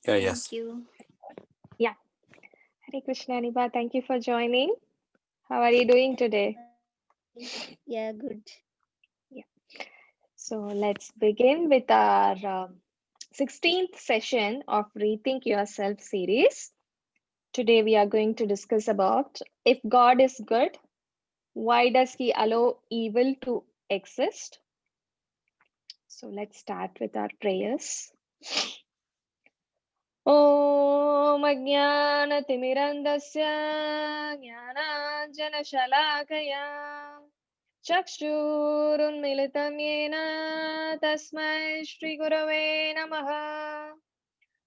Thank Yes. you. Yeah. Hare Krishna, Niba. Thank you for joining. How are you doing today? Yeah, good. Yeah. So let's begin with our 16th session of Rethink Yourself series. Today we are going to discuss about if God is good, why does he allow evil to exist? So let's start with our prayers. ॐ अज्ञानतिमिरन्दस्य ज्ञानाञ्जनशलाकया चक्षुरुन्मिलितं येन तस्मै श्रीगुरवे नमः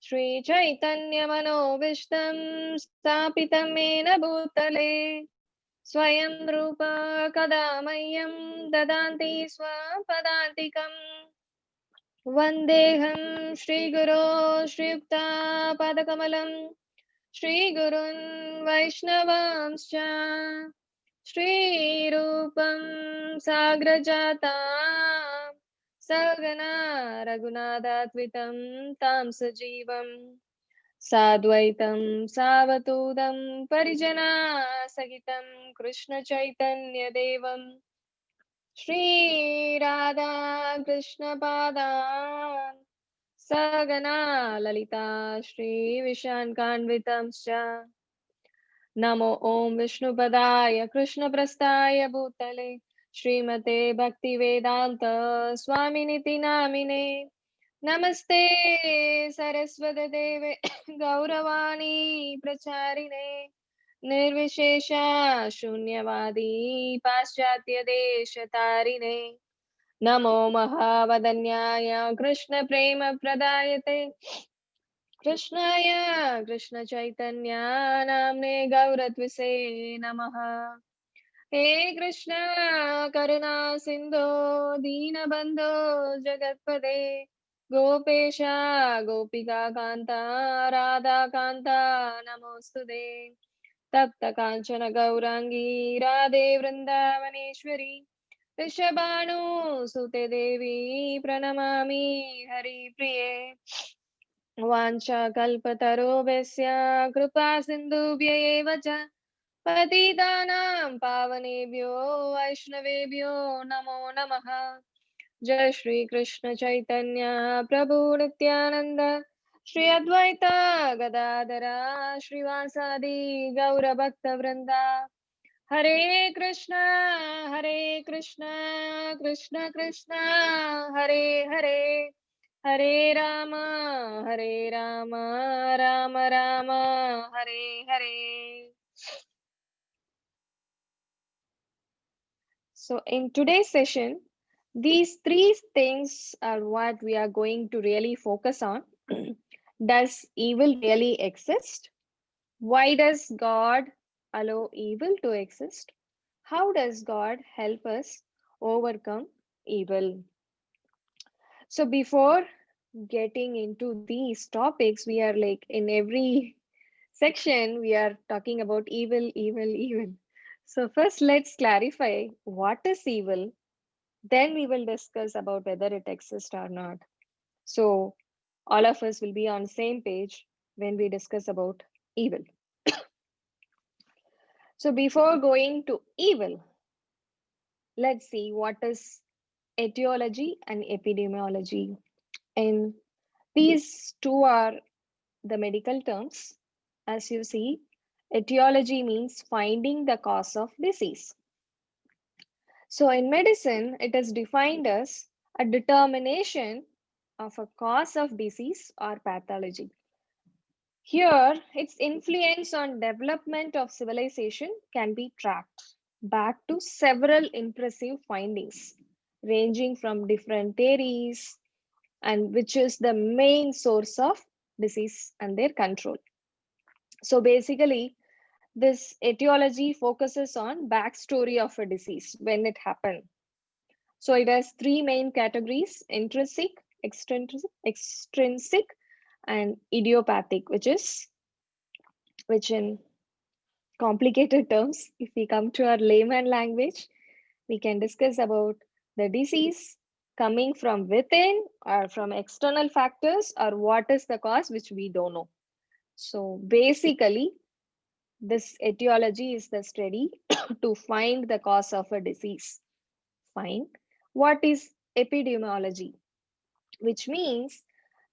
श्रीचैतन्यमनोभीष्टं स्थापितं येन भूतले स्वयं रूप कदा मह्यं ददाति स्वपदान्तिकम् वन्देऽहं श्रीगुरो श्रीयुक्तापदकमलं श्रीगुरुन् वैष्णवांश्च श्रीरूपं साग्रजाता सगना रघुनाथात्वितं तां सजीवम् साद्वैतं सावधूतं परिजना सहितं कृष्णचैतन्यदेवम् श्रीराधा कृष्णपादान् सगना ललिता श्रीविशाखान्वितंश्च नमो ॐ विष्णुपदाय कृष्णप्रस्थाय भूतले श्रीमते भक्तिवेदान्त स्वामिनिति नामिने नमस्ते सरस्वती देवे गौरवाणी प्रचारिणे निर्विशेष शून्यवादी पाश्चात्यदेशतारिणे नमो महावदन्याय कृष्णप्रेमप्रदायते कृष्णाय कृष्णचैतन्या नाम्ने गौरत्विषे नमः हे कृष्ण करुणा सिन्धो दीनबन्धो जगत्पते गोपेश गोपिका कान्ता राधा कान्ता नमोऽस्तुते तप्त काञ्चन गौराङ्गी राधे वृन्दावनेश्वरी वृषभानुसुते देवी प्रणमामि हरिप्रिये वाञ्छाकल्पतरुभ्यश्च कृपा सिन्धुभ्य एव च पतितानां पावनेभ्यो वैष्णवेभ्यो नमो नमः जय श्री कृष्ण चैतन्य प्रभु नित्यानंद श्री अद्वैत गदाधरा श्रीवासादि गौरभक्त वृंदा हरे Krishna Krishna Krishna Hare Hare Hare Ram Ram Ram Hare Hare. So in today's session, these three things are what we are going to really focus on. Does evil really exist? Why does God allow evil to exist? How does God help us overcome evil? So before getting into these topics, we are like in every section, we are talking about evil, evil, evil. So first, let's clarify what is evil. Then we will discuss about whether it exists or not. So all of us will be on same page when we discuss about evil. So before going to evil, let's see what is etiology and epidemiology. And these two are the medical terms. As you see, etiology means finding the cause of disease. So in medicine, it is defined as a determination of a cause of disease or pathology. Here, its influence on development of civilization can be tracked back to several impressive findings, ranging from different theories and which is the main source of disease and their control. So basically, this etiology focuses on backstory of a disease when it happened. So it has three main categories: extrinsic, and idiopathic, which in complicated terms, if we come to our layman language, we can discuss about the disease coming from within or from external factors, or what is the cause which we don't know. So basically, this etiology is the study to find the cause of a disease. Fine. What is epidemiology? Which means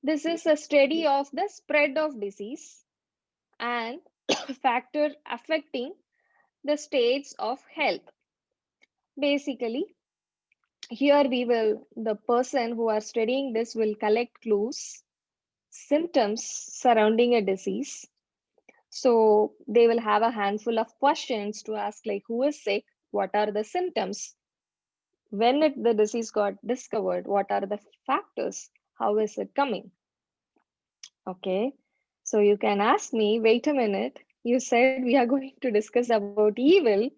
this is a study of the spread of disease and factor affecting the states of health. Basically, here the person who are studying this will collect clues, symptoms surrounding a disease. So they will have a handful of questions to ask, like, who is sick? What are the symptoms? When the disease got discovered? What are the factors? How is it coming? Okay. So you can ask me, wait a minute, you said we are going to discuss about evil,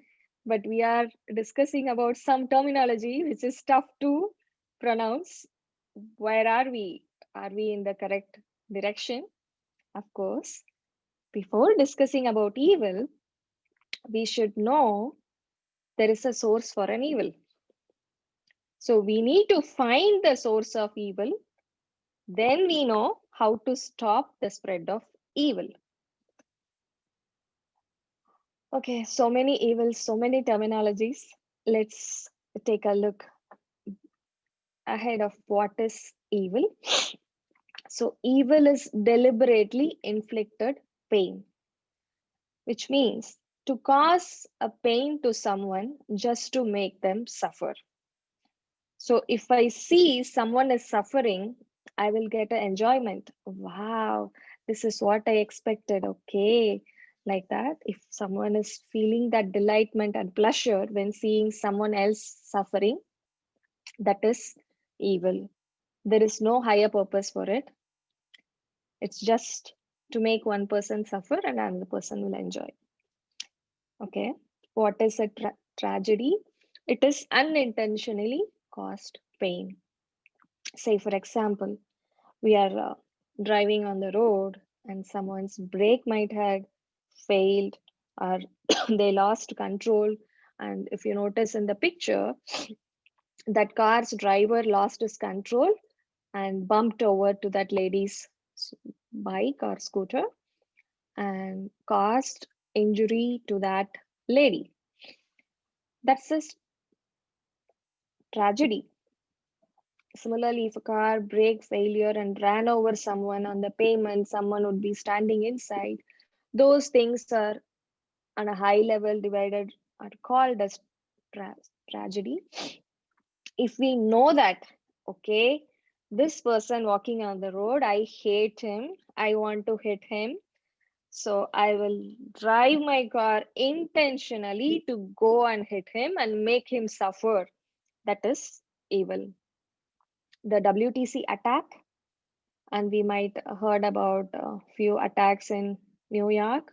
but we are discussing about some terminology which is tough to pronounce. Where are we? Are we in the correct direction? Of course. Before discussing about evil, we should know there is a source for an evil. So we need to find the source of evil. Then we know how to stop the spread of evil. Okay, so many evils, so many terminologies. Let's take a look ahead of what is evil. So, evil is deliberately inflicted pain, which means to cause a pain to someone just to make them suffer. So, if I see someone is suffering, I will get an enjoyment. Wow, this is what I expected. Okay, like that. If someone is feeling that delightment and pleasure when seeing someone else suffering, that is evil. There is no higher purpose for it. It's just to make one person suffer and another person will enjoy. Okay. What is a tragedy? It is unintentionally caused pain. Say, for example, we are driving on the road and someone's brake might have failed or they lost control. And if you notice in the picture, that car's driver lost his control and bumped over to that lady's bike or scooter and caused injury to that lady. That's a tragedy. Similarly, if a car brake failure and ran over someone on the pavement, someone would be standing inside. Those things are on a high level divided are called as tra tragedy. If we know that, okay, this person walking on the road, I hate him, I want to hit him, so I will drive my car intentionally to go and hit him and make him suffer. That is evil. The WTC attack, and we might heard about a few attacks in New York,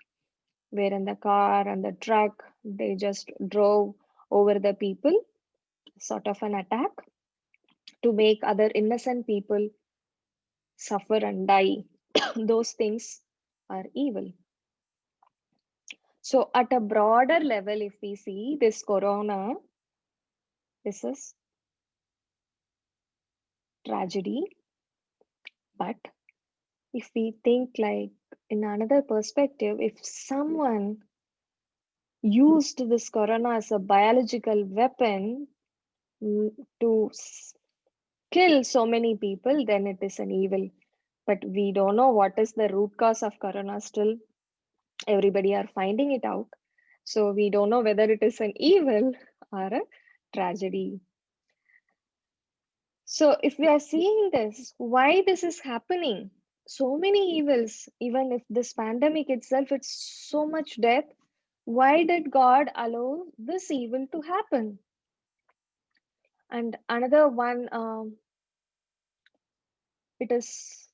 where in the car and the truck they just drove over the people, sort of an attack to make other innocent people suffer and die. Those things are evil. So, at a broader level, if we see this corona, this is tragedy. But if we think like in another perspective, if someone used this corona as a biological weapon to kill so many people, then it is an evil. But we don't know what is the root cause of corona still. Everybody are finding it out. So we don't know whether it is an evil or a tragedy. So if we are seeing this, why this is happening? So many evils, even if this pandemic itself, it's so much death. Why did God allow this evil to happen? And another one, it is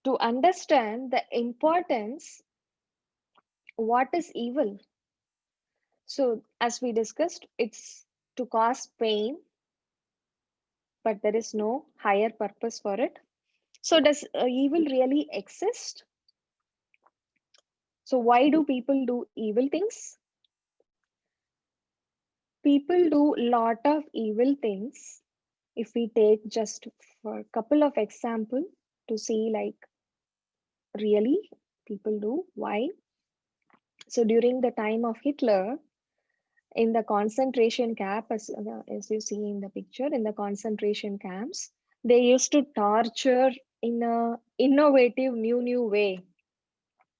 to understand the importance, what is evil? So as we discussed, it's to cause pain, but there is no higher purpose for it. So does evil really exist? So why do people do evil things? People do lot of evil things If we take just for a couple of example to see like really people do why. So during the time of Hitler, in the concentration camp, as you see in the picture, in the concentration camps, they used to torture in a innovative new way.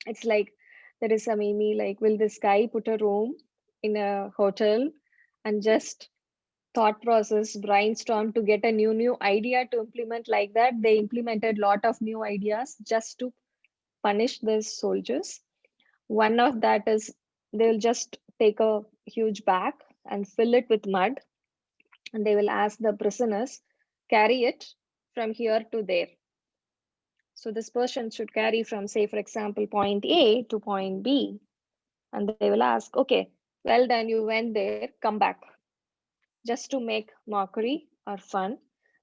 It's like there is a meme like, will this guy put a room in a hotel and just thought process brainstorm to get a new idea to implement like that? They implemented lot of new ideas just to punish these soldiers. One of that is they'll just take a huge bag and fill it with mud, and they will ask the prisoners carry it from here to there. So this person should carry from, say, for example, point A to point B, and they will ask, okay, well done, you went there, come back. Just to make mockery or fun,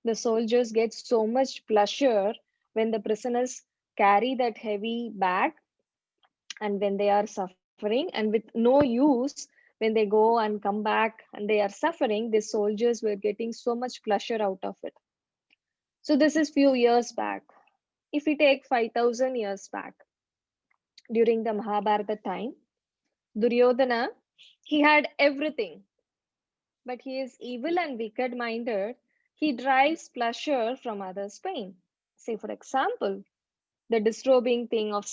the soldiers get so much pleasure when the prisoners carry that heavy bag, and when they are suffering and with no use, when they go and come back and they are suffering, the soldiers were getting so much pleasure out of it. So this is few years back. If we take 5000 years back, during the Mahabharata time, Duryodhana, he had everything, but he is evil and wicked minded. He derives pleasure from others' pain. Say, for example, the disturbing thing of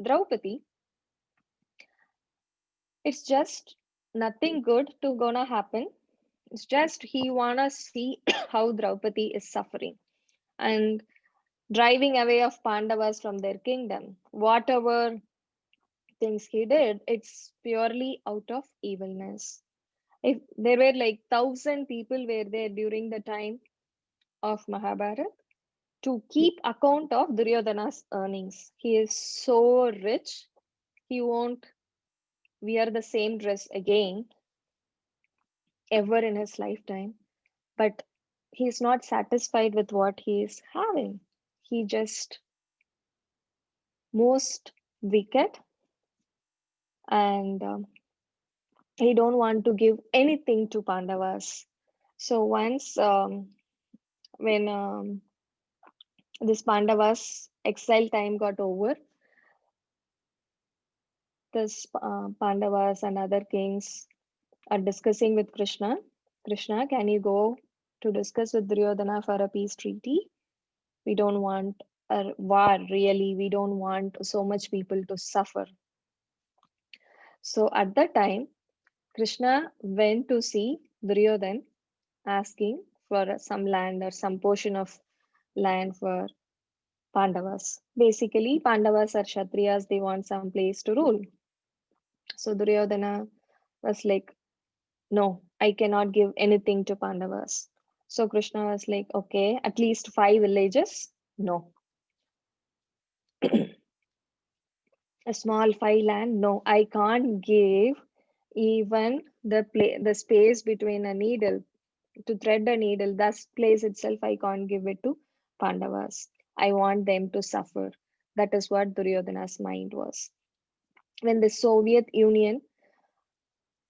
Draupadi, it's just nothing good to gonna happen. It's just he wanna see how Draupadi is suffering and driving away of Pandavas from their kingdom. Whatever things he did, it's purely out of evilness. If there were like 1,000 people were there during the time of Mahabharata to keep account of Duryodhana's earnings. He is so rich, he won't wear the same dress again ever in his lifetime. But he's not satisfied with what he is having. He just most wicked, and he don't want to give anything to Pandavas. So once when this Pandavas exile time got over, this Pandavas and other kings are discussing with Krishna. Krishna, can you go to discuss with Duryodhana for a peace treaty? We don't want a war, really. We don't want so much people to suffer. So at that time, Krishna went to see Duryodhan asking for some land or some portion of land for Pandavas. Basically, Pandavas are Kshatriyas, they want some place to rule. So Duryodhana was like, no, I cannot give anything to Pandavas. So Krishna was like, okay, at least 5 villages? No. A small 5 land? No, I can't give even the space between a needle to thread a needle. That place itself, I can't give it to Pandavas. I want them to suffer. That is what Duryodhana's mind was. When the Soviet Union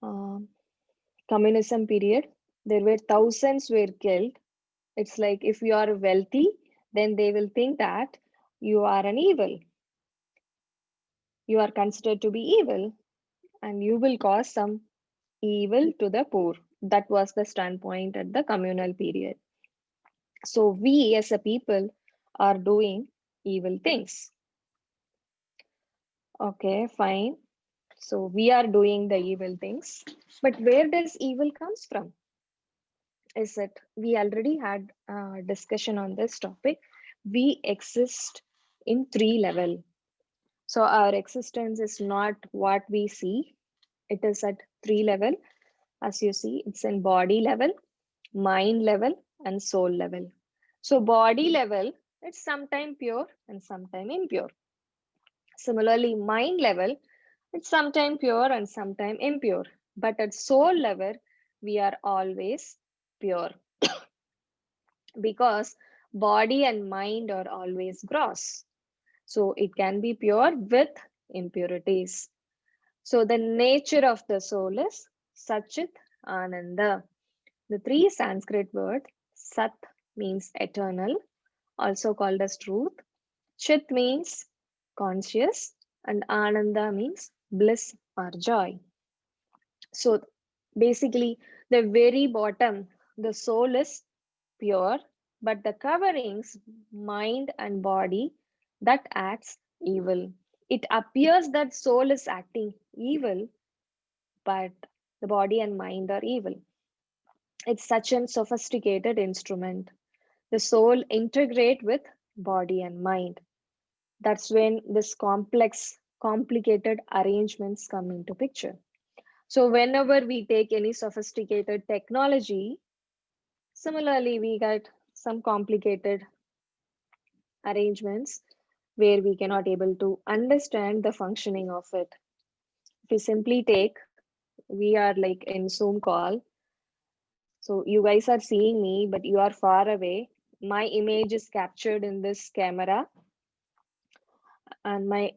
um communism period, there were thousands were killed. It's like if you are wealthy, then they will think that you are an evil. You are considered to be evil, and you will cause some evil to the poor. That was the standpoint at the communal period. So we as a people are doing evil things. Okay, fine. So we are doing the evil things. But where does evil comes from? Is it we already had a discussion on this topic. We exist in 3 level. So our existence is not what we see. It is at 3 level. As you see, it's in body level, mind level, and soul level. So body level, it's sometimes pure and sometimes impure. Similarly, mind level, it's sometimes pure and sometimes impure. But at soul level, we are always pure because body and mind are always gross. So it can be pure with impurities. So the nature of the soul is Satchit Ananda. The 3 Sanskrit words Sat, means eternal, also called as truth. Chit means conscious, and Ananda means bliss or joy. So basically, the very bottom, the soul is pure, but the coverings, mind and body, that acts evil. It appears that soul is acting evil, but the body and mind are evil. It's such a sophisticated instrument. The soul integrate with body and mind. That's when this complex, complicated arrangements come into picture. So whenever we take any sophisticated technology, similarly we get some complicated arrangements where we cannot able to understand the functioning of it. If we simply take, we are like in Zoom call, so you guys are seeing me, but you are far away. My image is captured in this camera and my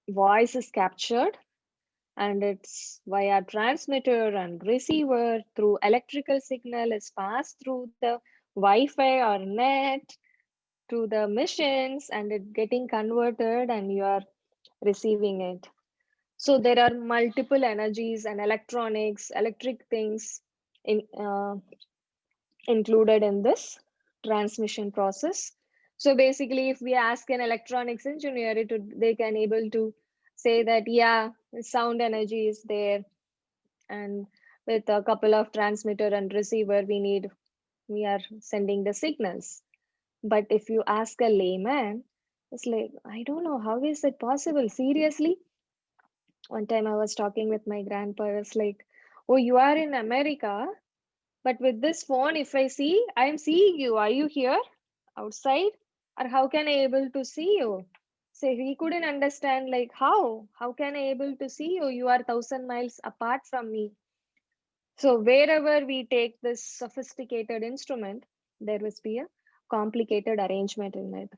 voice is captured, and it's via transmitter and receiver through electrical signal is passed through the Wi-Fi or net to the machines, and it getting converted and you are receiving it. So there are multiple energies and electronics, electric things in included in this transmission process. So basically, if we ask an electronics engineer, they can able to say that yeah, sound energy is there, and with a couple of transmitter and receiver, we are sending the signals. But if you ask a layman, it's like, I don't know, how is it possible? Seriously, one time I was talking with my grandpa. I was like, oh, you are in America, but with this phone, if I see, I'm seeing you. Are you here outside? Or how can I able to see you? So he couldn't understand like how? How can I able to see you? You are 1,000 miles apart from me. So wherever we take this sophisticated instrument, there must be a complicated arrangement in it.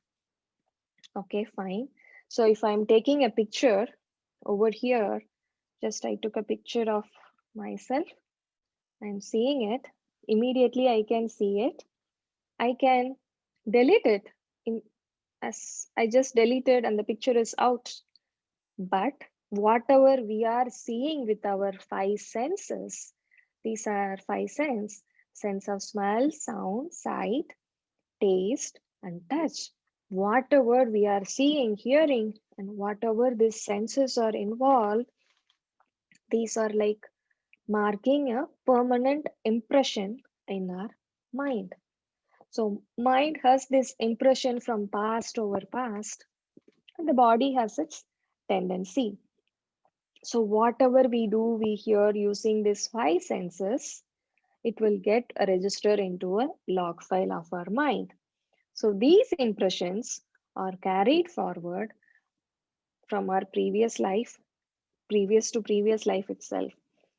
Okay, fine. So if I'm taking a picture over here, just I took a picture of myself. I'm seeing it. Immediately I can see it. I can delete it in as I just deleted and the picture is out. But whatever we are seeing with our five senses, these are five sense of smell, sound, sight, taste, and touch. Whatever we are seeing, hearing, and whatever these senses are involved, these are like marking a permanent impression in our mind. So, mind has this impression from past over past, and the body has its tendency. So, whatever we do, we hear using these five senses, it will get registered into a log file of our mind. So, these impressions are carried forward from our previous life, previous to previous life itself.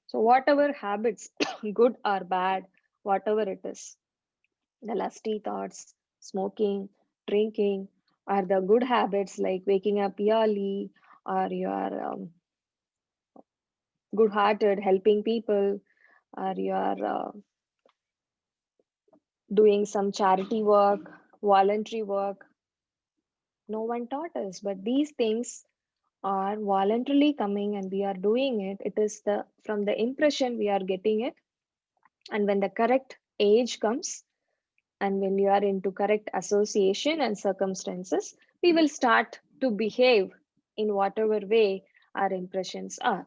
So, whatever habits, good or bad, whatever it is, the lusty thoughts, smoking, drinking, are the good habits like waking up early, or you are good hearted, helping people, or you are doing some charity work, voluntary work. No one taught us, but these things are voluntarily coming and we are doing it. It is the from the impression we are getting it, and when the correct age comes, and when you are into correct association and circumstances, we will start to behave in whatever way our impressions are.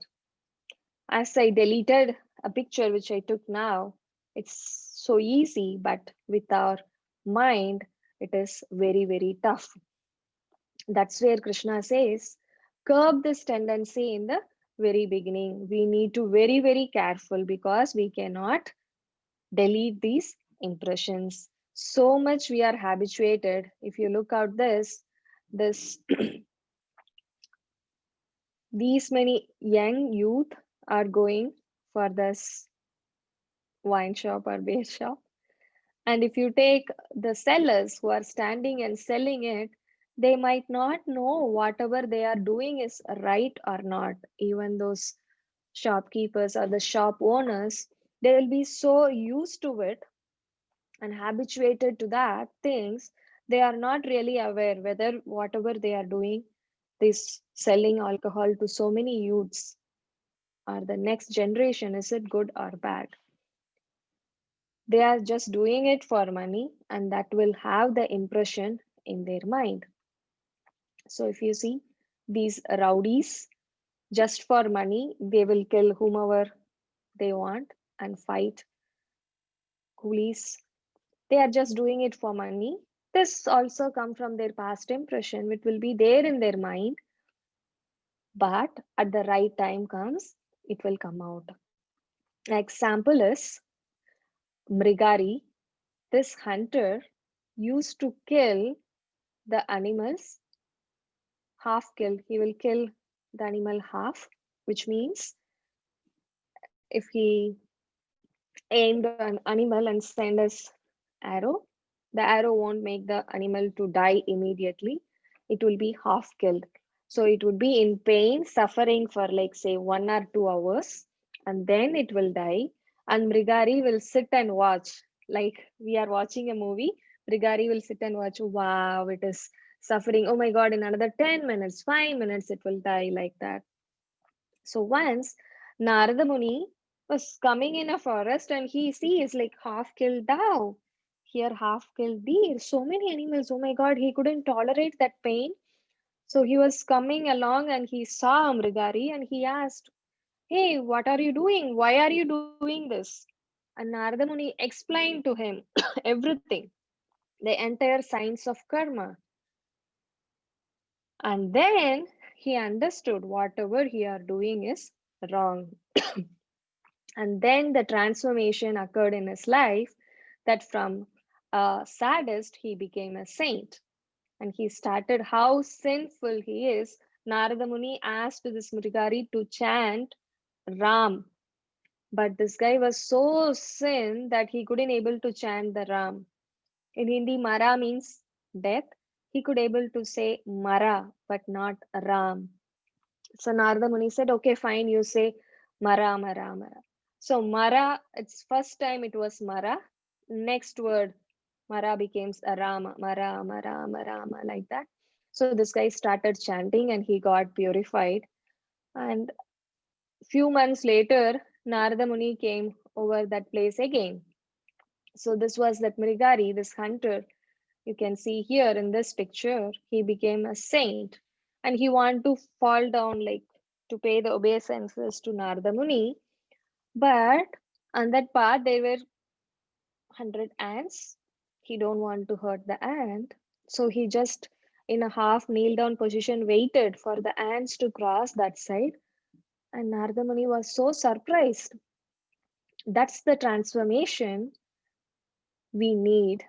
As I deleted a picture which I took now, it's so easy, but with our mind, it is very, very tough. That's where Krishna says, curb this tendency in the very beginning. We need to very, very careful because we cannot delete these impressions. So much we are habituated. If you look out this these many young youth are going for this wine shop or beer shop. And if you take the sellers who are standing and selling it, they might not know whatever they are doing is right or not. Even those shopkeepers or the shop owners, they will be so used to it, and habituated to that things, they are not really aware whether whatever they are doing, this selling alcohol to so many youths or the next generation, is it good or bad? They are just doing it for money, and that will have the impression in their mind. So if you see these rowdies, just for money, they will kill whomever they want and fight coolies. They are just doing it for money. This also come from their past impression, which will be there in their mind, but at the right time comes, it will come out. Example is Mrigari. This hunter used to kill the animals, half kill. He will kill the animal half, which means if he aimed an animal and send us arrow, the arrow won't make the animal to die immediately. It will be half killed. So it would be in pain, suffering for like say 1 or 2 hours, and then it will die. And Mrigari will sit and watch, like we are watching a movie. Mrigari will sit and watch. Wow, it is suffering. Oh my God! In another 10 minutes, 5 minutes, it will die like that. So once Narada Muni was coming in a forest and he sees like half killed cow, here half killed deer, so many animals. Oh my God, he couldn't tolerate that pain. So he was coming along and he saw Mrigari and he asked, "Hey, what are you doing? Why are you doing this?" And Narada Muni explained to him everything, the entire science of karma. And then he understood whatever he are doing is wrong. And then the transformation occurred in his life, that from a sadist he became a saint. And he started how sinful he is. Narada Muni asked this Mrigari to chant Ram, but this guy was so sin that he couldn't able to chant the Ram. In Hindi, Mara means death. He could able to say Mara, but not Ram. So Narada Muni said, okay, fine, you say Mara, Mara, Mara. So Mara, it's first time it was Mara. Next word, Mara becomes a Rama, Mara, Mara, Rama, like that. So this guy started chanting and he got purified. And few months later, Narada Muni came over that place again. So this was that Mrigari, this hunter. You can see here in this picture, he became a saint and he wanted to fall down like to pay the obeisances to Narada Muni. But on that path, there were 100 ants. He don't want to hurt the ant. So he just in a half kneel down position waited for the ants to cross that side. And Narada Muni was so surprised. That's the transformation we need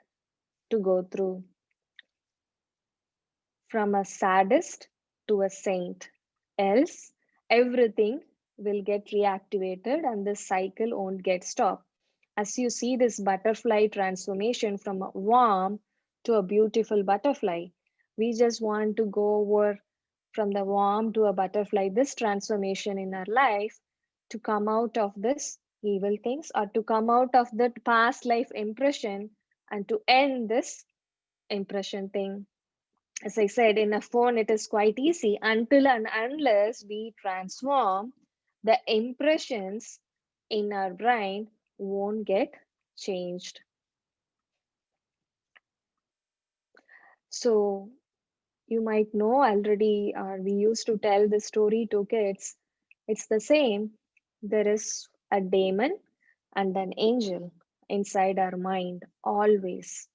to go through from a sadist to a saint. Else, everything will get reactivated and this cycle won't get stopped. As you see this butterfly transformation from a worm to a beautiful butterfly, we just want to go over from the worm to a butterfly, this transformation in our life to come out of this evil things or to come out of that past life impression and to end this impression thing. As I said, in a phone, it is quite easy until and unless we transform the impressions in our brain won't get changed. So you might know already, we used to tell the story to kids. It's the same. There is a demon and an angel inside our mind, always.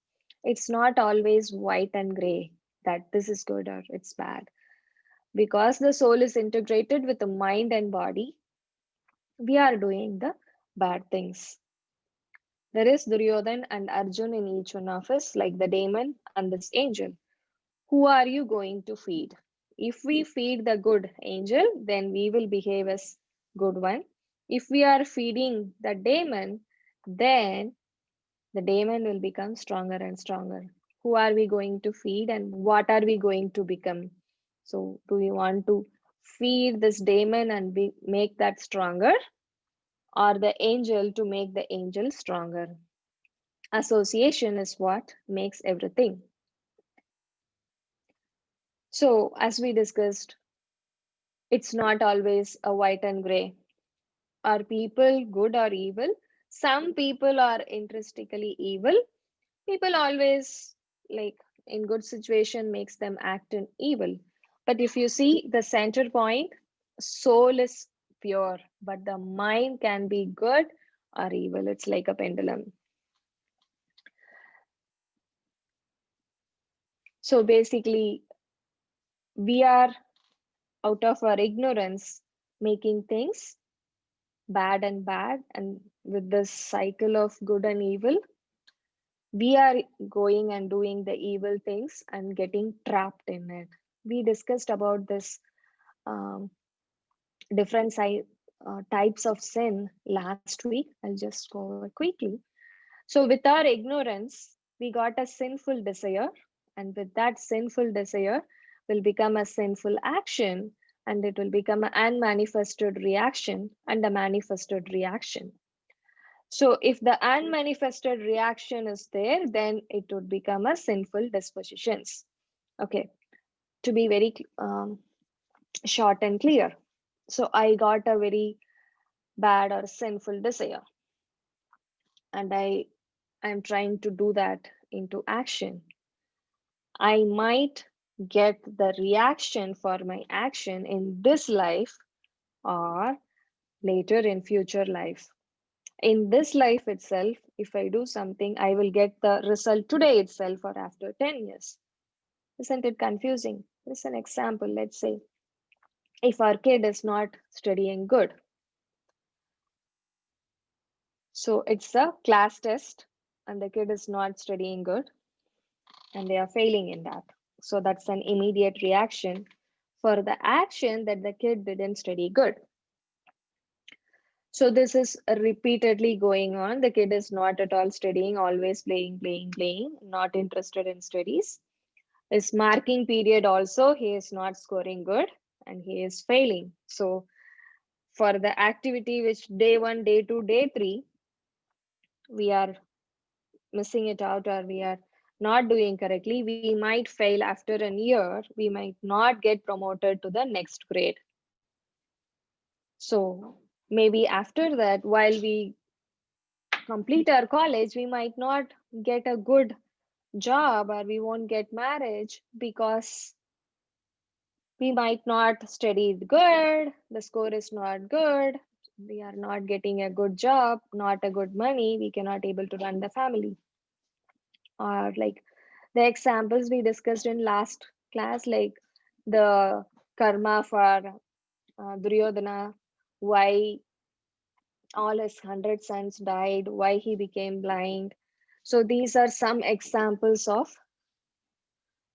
It's not always white and gray, that this is good or it's bad. Because the soul is integrated with the mind and body, we are doing the bad things. There is Duryodhan and Arjun in each one of us, like the demon and this angel. Who are you going to feed? If we feed the good angel, then we will behave as good one. If we are feeding the demon, then the demon will become stronger and stronger. Who are we going to feed and what are we going to become? So, do we want to feed this demon and make that stronger, or the angel to make the angel stronger? Association is what makes everything. So, as we discussed, it's not always a white and gray. Are people good or evil? Some people are intrinsically evil. People always, like, in good situation makes them act in evil. But if you see the center point, soul is pure, but the mind can be good or evil. It's like a pendulum. So basically, we are out of our ignorance making things bad and bad, and with this cycle of good and evil, we are going and doing the evil things and getting trapped in it. We discussed about this um, different types of sin last week. I'll just go over quickly. So, with our ignorance, we got a sinful desire, and with that sinful desire, will become a sinful action, and it will become an unmanifested reaction and a manifested reaction. So, if the unmanifested reaction is there, then it would become a sinful dispositions. Okay, to be very short and clear. So, I got a very bad or sinful desire, and I'm trying to do that into action. I might get the reaction for my action in this life or later in future life. In this life itself, if I do something, I will get the result today itself or after 10 years. Isn't it confusing? Here's an example. Let's say if our kid is not studying good, so it's a class test and the kid is not studying good and they are failing in that. So that's an immediate reaction for the action that the kid didn't study good. So this is repeatedly going on. The kid is not at all studying, always playing, not interested in studies. His marking period also, he is not scoring good and he is failing. So for the activity which day one, day two, day three, we are missing it out or we are not doing correctly, we might fail after a year, we might not get promoted to the next grade. So maybe after that, while we complete our college, we might not get a good job or we won't get marriage because we might not study good, the score is not good, we are not getting a good job, not a good money, we cannot able to run the family. Or like the examples we discussed in last class, like the karma for Duryodhana, why all his 100 sons died, why he became blind. So these are some examples of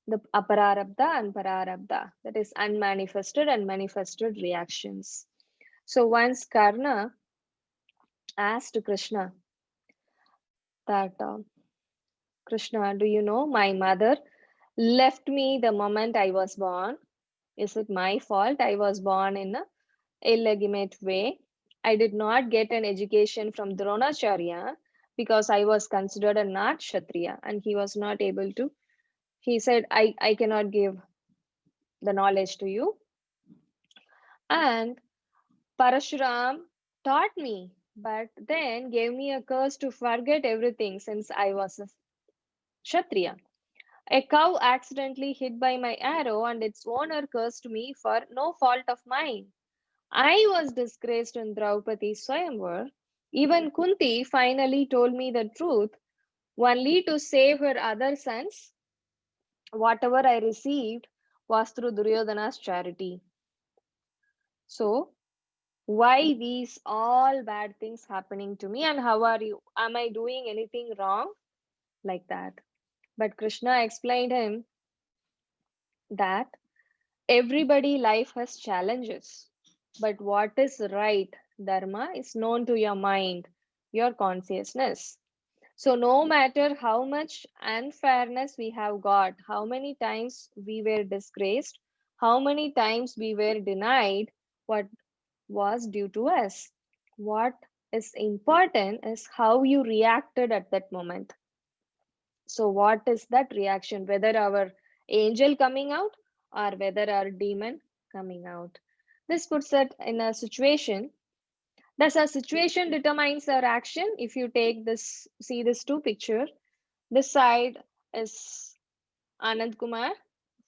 the apararabdha and pararabdha, that is unmanifested and manifested reactions. So once Karna asked Krishna that, Krishna, do you know my mother left me the moment I was born? Is it my fault I was born in a illegitimate way? I did not get an education from Dronacharya because I was considered a not Kshatriya and he was not able to. He said, I cannot give the knowledge to you. And Parashuram taught me, but then gave me a curse to forget everything since I was a Kshatriya. A cow accidentally hit by my arrow, and its owner cursed me for no fault of mine. I was disgraced in Draupadi's Swayamvar. Even Kunti finally told me the truth, only to save her other sons. Whatever I received was through Duryodhana's charity. So, why these all bad things happening to me, and how are you? Am I doing anything wrong? Like that. But Krishna explained him that everybody life has challenges, but what is right dharma is known to your mind, your consciousness. So no matter how much unfairness we have got, how many times we were disgraced, how many times we were denied what was due to us, what is important is how you reacted at that moment. So what is that reaction? Whether our angel coming out or whether our demon coming out. This puts it in a situation. Does our situation determines our action? If you take this, see this two picture. This side is Anand Kumar,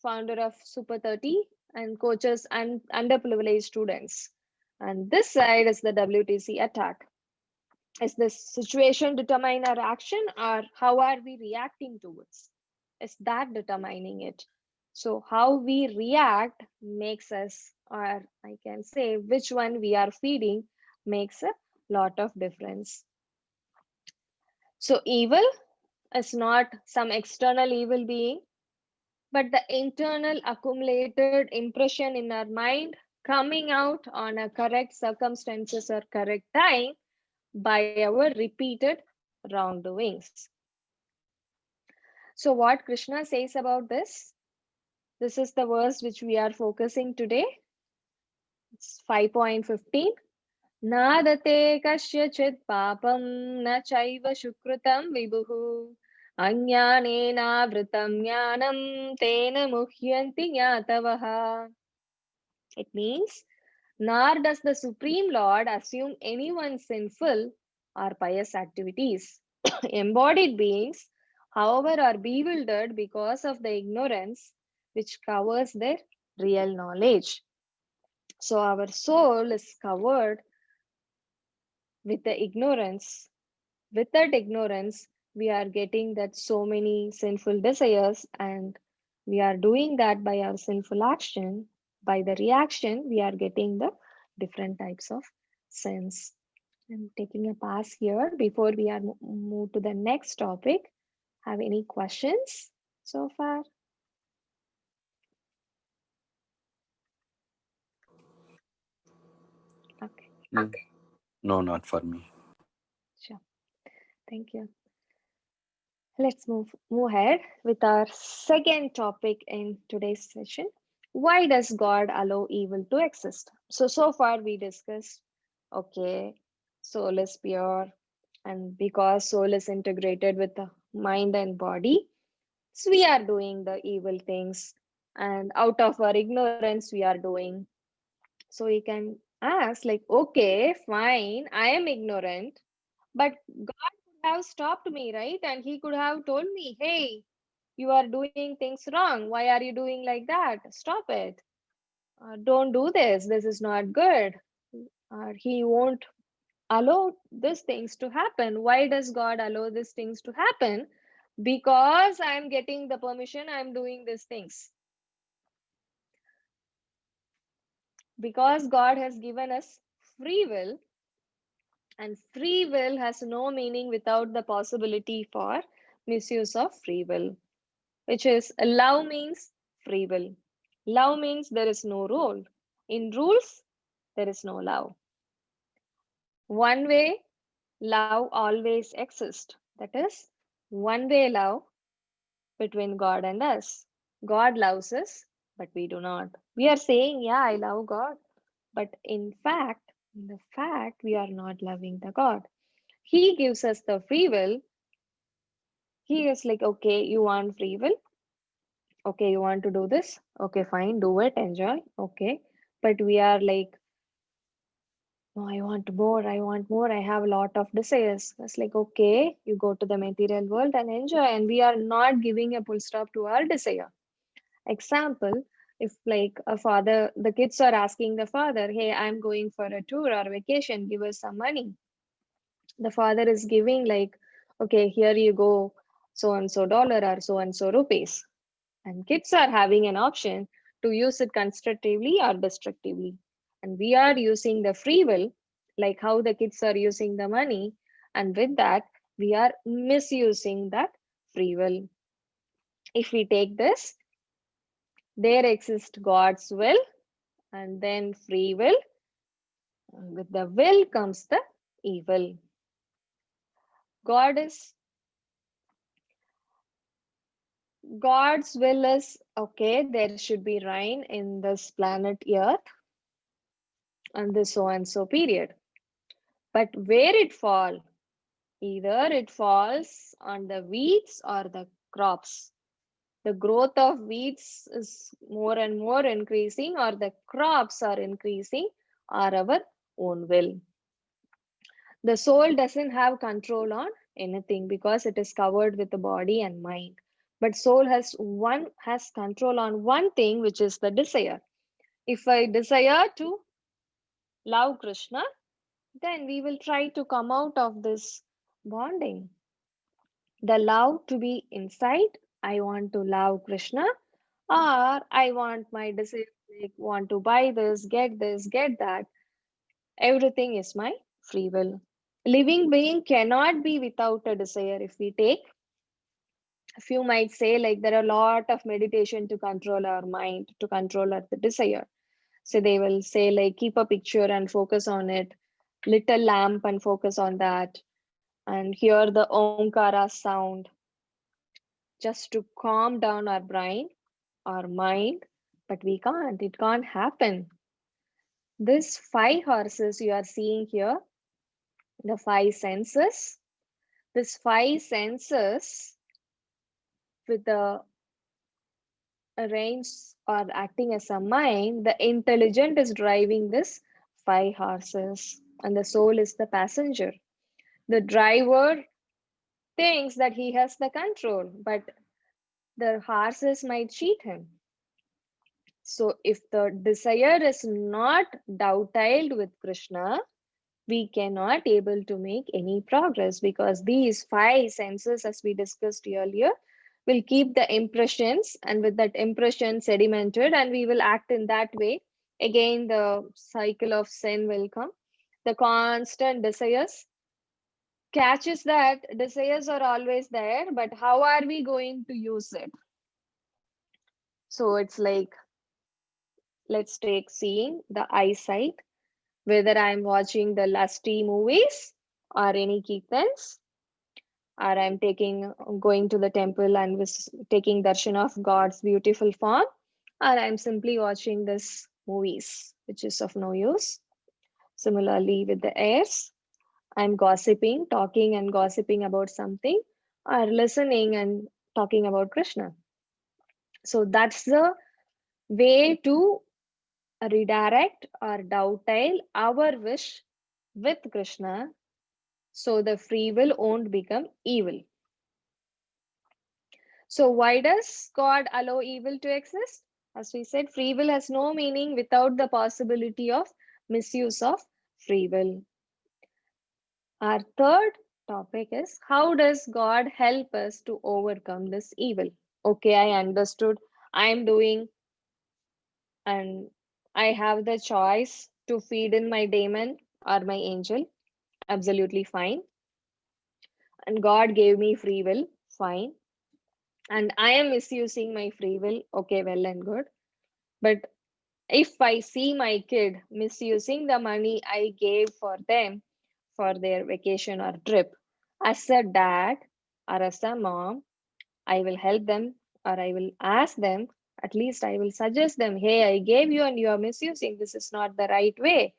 founder of Super 30 and coaches and underprivileged students. And this side is the WTC attack. Is this situation determine our action or how are we reacting towards? Is that determining it? So how we react makes us, or I can say which one we are feeding makes a lot of difference. So evil is not some external evil being, but the internal accumulated impression in our mind coming out on a correct circumstances or correct time by our repeated wrongdoings. So, what Krishna says about this? This is the verse which we are focusing today. It's 5.15. Nadate kasyachit papam na chaiva shukrutam vibhuhu anyanena vritam jnanam tena muhyanti jnatavaha. It means, nor does the Supreme Lord assume anyone sinful or pious activities. Embodied beings, however, are bewildered because of the ignorance which covers their real knowledge. So, our soul is covered with the ignorance. With that ignorance, we are getting that so many sinful desires, and we are doing that by our sinful action. By the reaction, we are getting the different types of sins. I'm taking a pass here before we are move to the next topic. Have any questions so far? Okay, Mm. No, not for me. sure. Thank you. Let's move ahead with our second topic in today's session. Why does God allow evil to exist? So far we discussed, okay, soul is pure, and because soul is integrated with the mind and body, so we are doing the evil things, and out of our ignorance we are doing. So you can ask like, okay, fine, I am ignorant, but God could have stopped me, right? And he could have told me, hey, you are doing things wrong. Why are you doing like that? Stop it. Don't do this. This is not good. He won't allow these things to happen. Why does God allow these things to happen? Because I'm getting the permission, I'm doing these things. Because God has given us free will, and free will has no meaning without the possibility for misuse of free will, which is love means free will. Love means there is no rule. In rules, there is no love. One way love always exists. That is one way love between God and us. God loves us, but we do not. We are saying, yeah, I love God. But in the fact, we are not loving the God. He gives us the free will. He is like, okay, you want free will? Okay, you want to do this? Okay, fine, do it, enjoy. Okay. But we are like, no, I want more, I want more, I have a lot of desires. It's like, okay, you go to the material world and enjoy, and we are not giving a full stop to our desire. Example, if like a father, the kids are asking the father, hey, I'm going for a tour or vacation, give us some money. The father is giving like, okay, here you go, so and so dollar or so and so rupees. And kids are having an option to use it constructively or destructively. And we are using the free will, like how the kids are using the money. And with that, we are misusing that free will. If we take this, there exists God's will and then free will. And with the will comes the evil. God is God's will is okay, there should be rain in this planet Earth on this so and so period. But where it fall, Either it falls on the weeds or the crops. The growth of weeds is more and more increasing, or the crops are increasing, or our own will. The soul doesn't have control on anything because it is covered with the body and mind. But soul has control on one thing, which is the desire. If I desire to love Krishna, then we will try to come out of this bonding. The love to be inside, I want to love Krishna, or I want my desire, like want to buy this, get that. Everything is my free will. Living being cannot be without a desire. If we take, a few might say like there are a lot of meditation to control our mind, to control our the desire. So they will say like keep a picture and focus on it, little lamp and focus on that, and hear the Omkara sound just to calm down our brain, our mind. But we can't, it can't happen. This five horses you are seeing here, the five senses, this five senses with the reins or acting as a mind, the intelligent is driving this five horses and the soul is the passenger. The driver thinks that he has the control, but the horses might cheat him. So if the desire is not dovetailed with Krishna, we cannot able to make any progress, because these five senses, as we discussed earlier, will keep the impressions, and with that impression sedimented, and we will act in that way. Again the cycle of sin will come. The constant desires catches that desires are always there, but how are we going to use it? So it's like, let's take seeing the eyesight, whether I'm watching the lusty movies or any kirtans, or I'm taking going to the temple and taking darshan of God's beautiful form, or I'm simply watching this movies, which is of no use. Similarly, with the airs, I'm gossiping, talking and gossiping about something, or listening and talking about Krishna. So that's the way to redirect or dovetail our wish with Krishna, so the free will won't become evil. So, why does God allow evil to exist? As we said, free will has no meaning without the possibility of misuse of free will. Our third topic is, how does God help us to overcome this evil? Okay, I understood. I am doing, and I have the choice to feed in my demon or my angel. Absolutely fine. And God gave me free will. Fine. And I am misusing my free will. Okay, well and good. But if I see my kid misusing the money I gave for them for their vacation or trip, as a dad or as a mom, I will help them, or I will ask them, at least I will suggest them, hey, I gave you and you are misusing. This is not the right way.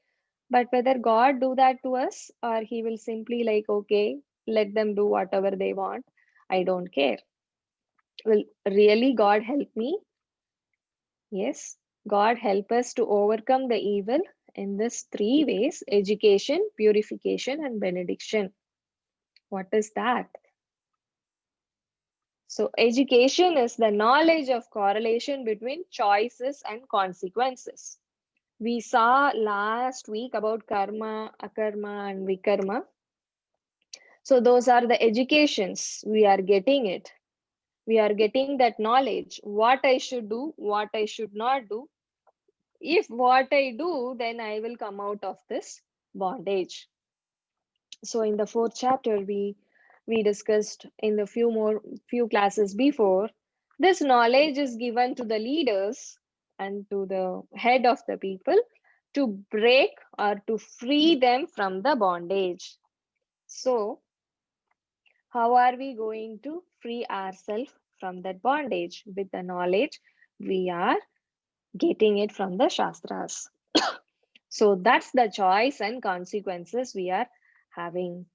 But whether God do that to us, or he will simply like, okay, let them do whatever they want, I don't care. Will really God help me? Yes, God help us to overcome the evil in this three ways: education, purification, and benediction. What is that? So, education is the knowledge of correlation between choices and consequences. We saw last week about karma, akarma, and vikarma. So, those are the educations. We are getting it. We are getting that knowledge, what I should do, what I should not do. If what I do, then I will come out of this bondage. So in the fourth chapter, we discussed in the few classes before, this knowledge is given to the leaders and to the head of the people to break or to free them from the bondage. So how are we going to free ourselves from that bondage? With the knowledge we are getting it from the Shastras. So that's the choice and consequences we are having.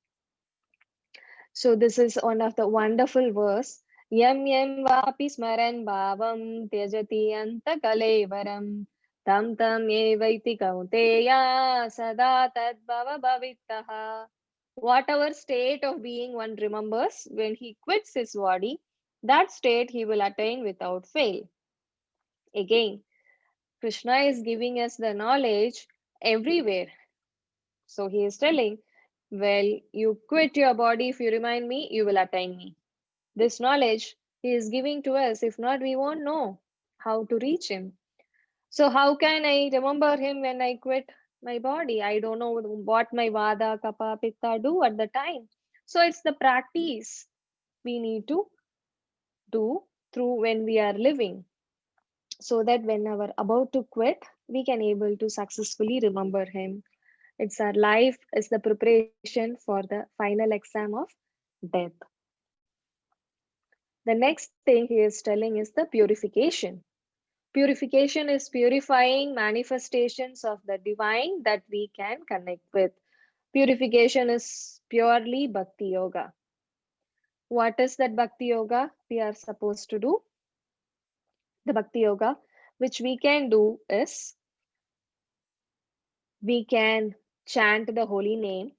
So this is one of the wonderful verse. Yam yam vapi smaran bhavam tyajati anta kalevaram tam tam evaiti kauteya sada tad bhava bhavittaha. Whatever state of being one remembers when he quits his body, that state he will attain without fail. Again, Krishna is giving us the knowledge everywhere. So he is telling, well, you quit your body, if you remind me, you will attain me. This knowledge he is giving to us. If not, we won't know how to reach him. So, how can I remember him when I quit my body? I don't know what my Vada, Kapha, Pitta do at the time. So, it's the practice we need to do through when we are living, so that when we are about to quit, we can able to successfully remember him. It's our life is the preparation for the final exam of death. The next thing he is telling is the purification. Purification is purifying manifestations of the divine that we can connect with. Purification is purely bhakti yoga. What is that bhakti yoga we are supposed to do? The bhakti yoga which we can do is we can chant the holy name,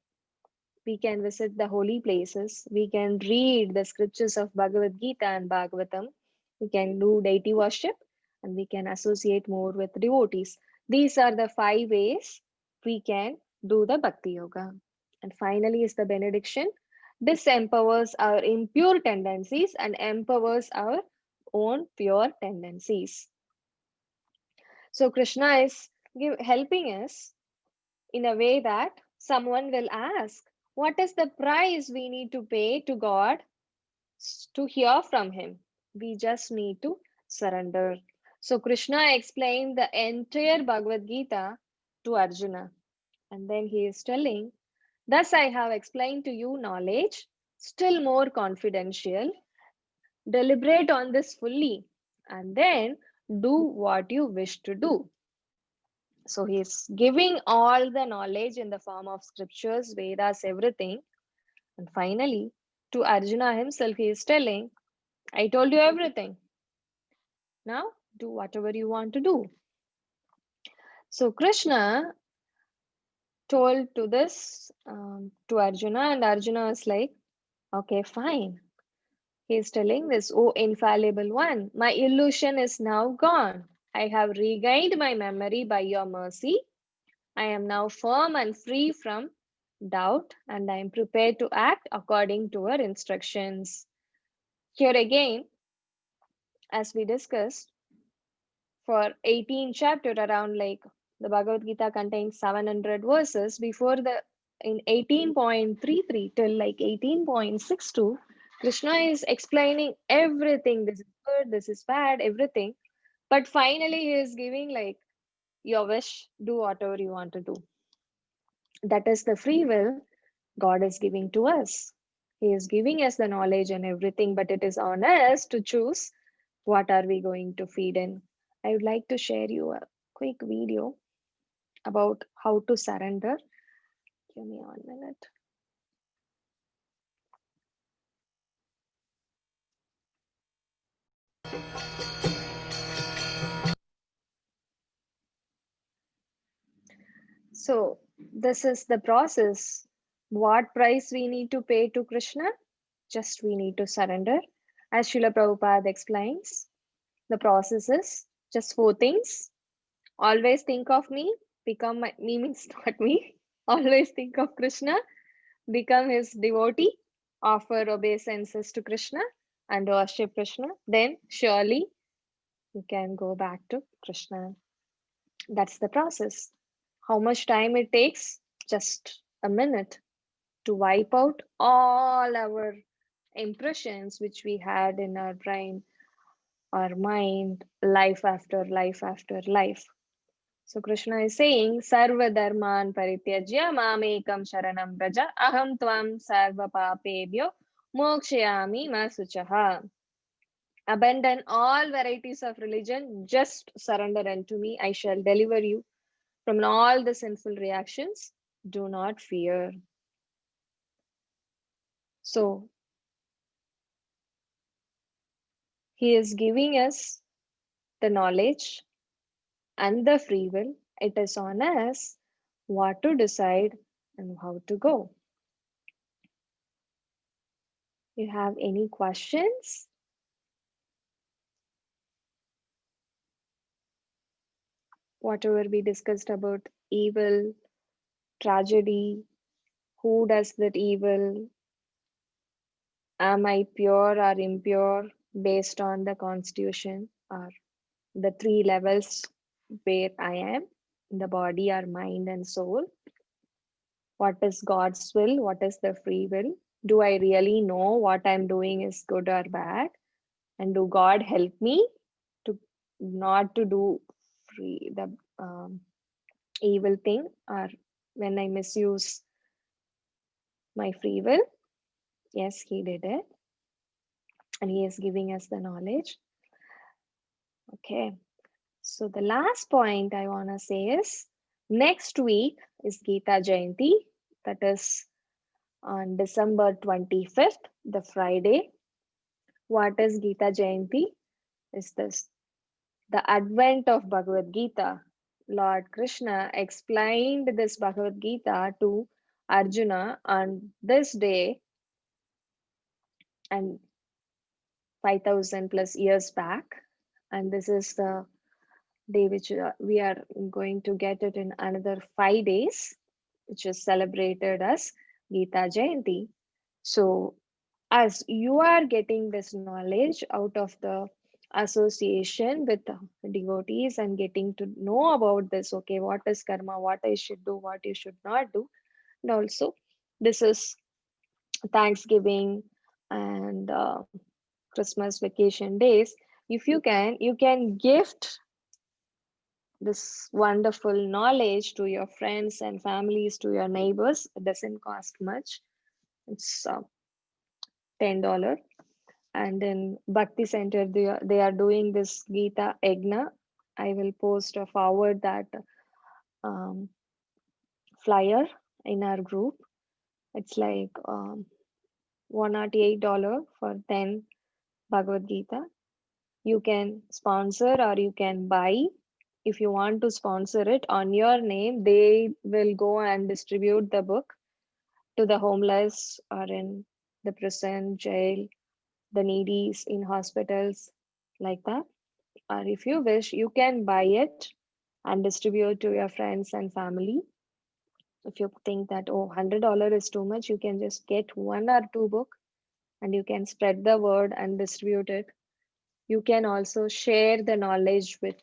we can visit the holy places, we can read the scriptures of Bhagavad Gita and Bhagavatam, we can do deity worship, and we can associate more with devotees. These are the 5 ways we can do the Bhakti Yoga. And finally, is the benediction. This empowers our impure tendencies and empowers our own pure tendencies. So, Krishna is helping us in a way that someone will ask, what is the price we need to pay to God to hear from Him? We just need to surrender. So, Krishna explained the entire Bhagavad Gita to Arjuna. And then he is telling, thus I have explained to you knowledge, still more confidential. Deliberate on this fully, and then do what you wish to do. So he's giving all the knowledge in the form of scriptures, Vedas, everything. And finally, to Arjuna himself, he is telling, I told you everything. Now do whatever you want to do. So Krishna told to this to Arjuna, and Arjuna was like, okay, fine. He is telling this, oh infallible one, my illusion is now gone. I have regained my memory by your mercy. I am now firm and free from doubt, and I am prepared to act according to your instructions. Here again, as we discussed, for 18 chapter around like the Bhagavad Gita contains 700 verses. Before the in 18.33 till like 18.62, Krishna is explaining everything. This is good, this is bad, everything. But finally, he is giving like your wish, do whatever you want to do. That is the free will God is giving to us. He is giving us the knowledge and everything, but it is on us to choose what are we going to feed in. I would like to share you a quick video about how to surrender. Give me 1 minute. So this is the process. What price we need to pay to Krishna? Just we need to surrender. As Srila Prabhupada explains, the process is just 4 things. Always think of me, become my, me means not me. Always think of Krishna, become his devotee, offer obeisances to Krishna and worship Krishna. Then surely you can go back to Krishna. That's the process. How much time it takes? Just a minute to wipe out all our impressions which we had in our brain, our mind, life after life after life. So Krishna is saying, Sarva Dharman Parityajya Mamekam Sharanam Braja Aham Tvam Sarva Papebhyo Mokshayami Masuchaha. Abandon all varieties of religion, just surrender unto me. I shall deliver you from all the sinful reactions. Do not fear. So He is giving us the knowledge and the free will. It is on us what to decide and how to go. You have any questions? Whatever we discussed about evil, tragedy, who does that evil, am I pure or impure based on the constitution or the three levels where I am, the body, our mind, and soul. What is God's will? What is the free will? Do I really know what I'm doing is good or bad? And do God help me to not to do the evil thing, or when I misuse my free will? Yes, He did it, and He is giving us the knowledge. Okay, so the last point I want to say is next week is Gita Jayanti, that is on December 25th, the Friday. What is Gita Jayanti? Is this the advent of Bhagavad Gita? Lord Krishna explained this Bhagavad Gita to Arjuna on this day and 5000 plus years back. And this is the day which we are going to get it in another 5 days, which is celebrated as Gita Jayanti. So, as you are getting this knowledge out of the association with devotees and getting to know about this, okay, what is karma, what I should do, what you should not do, and also this is Thanksgiving and Christmas vacation days. If you can gift this wonderful knowledge to your friends and families, to your neighbors. It doesn't cost much. It's $10. And in Bhakti Center, they are doing this Gita Egna. I will post or forward that um, flyer in our group. It's like $108 for 10 Bhagavad Gita. You can sponsor or you can buy. If you want to sponsor it on your name, they will go and distribute the book to the homeless or in the prison, jail, the needies in hospitals, like that. Or if you wish, you can buy it and distribute to your friends and family. If you think that, oh, $100 is too much, you can just get one or two book and you can spread the word and distribute it. You can also share the knowledge with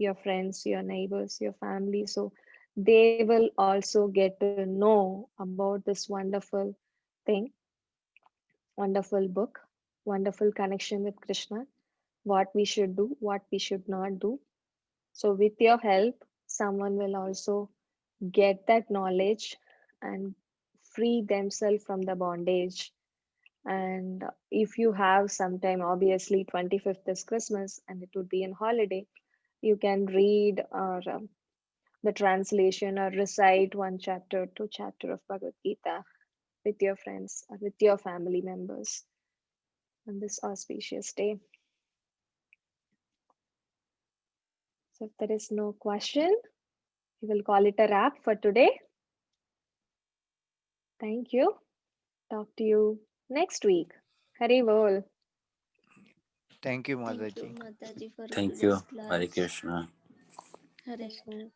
your friends, your neighbors, your family. So they will also get to know about this wonderful thing, wonderful book, wonderful connection with Krishna, what we should do, what we should not do. So, with your help, someone will also get that knowledge and free themselves from the bondage. And if you have some time, obviously 25th is Christmas and it would be a holiday, you can read or the translation or recite one chapter, two chapter of Bhagavad Gita with your friends or with your family members on this auspicious day. So if there is no question, we will call it a wrap for today. Thank you. Talk to you next week. Hari Bol. Thank you, Thank you, Mataji. Mataji, for Thank you. this Hare class. Krishna. Hare Krishna.